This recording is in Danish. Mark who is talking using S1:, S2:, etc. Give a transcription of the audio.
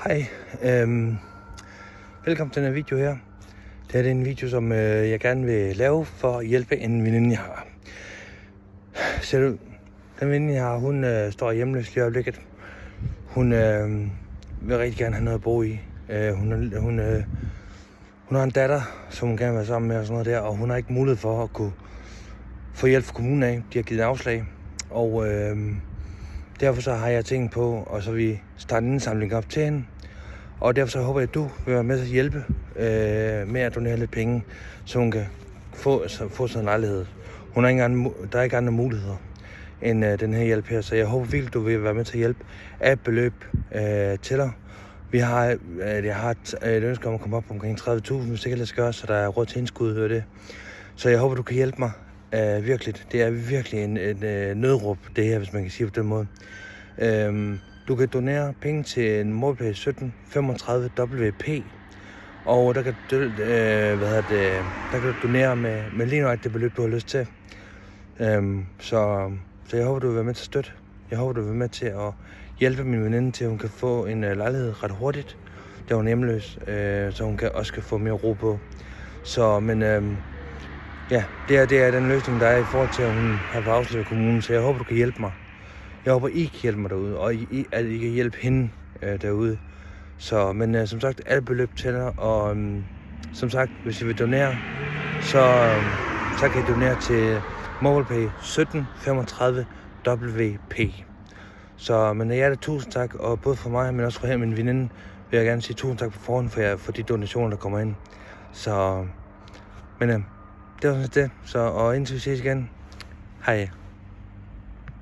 S1: Hej, velkommen til den her video her. Det her er en video, som jeg gerne vil lave for at hjælpe en veninde, jeg har. Ser du, den veninde, jeg har, hun står hjemløs lige i øjeblikket. Hun vil rigtig gerne have noget at bo i. Hun har en datter, som hun gerne vil være sammen med og sådan noget der, og hun har ikke mulighed for at kunne få hjælp fra kommunen af. De har givet afslag, og derfor så har jeg tænkt på, og så vi starte en indsamling op til hende. Og derfor så håber jeg, at du vil være med til at hjælpe med at donere lidt penge, så hun kan få sådan en lejlighed. Der er ikke andre muligheder end den her hjælp her, så jeg håber virkelig, du vil være med til at hjælpe af et beløb til dig. Jeg har et ønske om at komme op på omkring 30.000, hvis det kan lade sig gøre, så der er råd til indskud ved det. Så jeg håber, du kan hjælpe mig virkelig. Det er virkelig en nødråb, det her, hvis man kan sige på den måde. Du kan donere penge til en MobilePay 1735 WP, og der kan du donere med lige nøjagtigt det beløb, du har lyst til. Så jeg håber, du vil være med til at støtte. Jeg håber, du vil være med til at hjælpe min veninde til, at hun kan få en lejlighed ret hurtigt, da hun er hjemløs, så hun også kan få mere ro på. Ja, det er den løsning, der er i forhold til, at hun har fået afslag af kommunen, så jeg håber, du kan hjælpe mig. Jeg håber, I kan hjælpe mig derude, og at I kan hjælpe hende derude. Men som sagt, alle beløb tæller, og som sagt, hvis I vil donere, så kan I donere til MobilePay 1735 WP. Men jeg er det tusind tak, og både for mig, men også for min veninde, vil jeg gerne sige tusind tak på forhånd for de donationer, der kommer ind. Det var sådan det. Og indtil vi ses igen. Hej.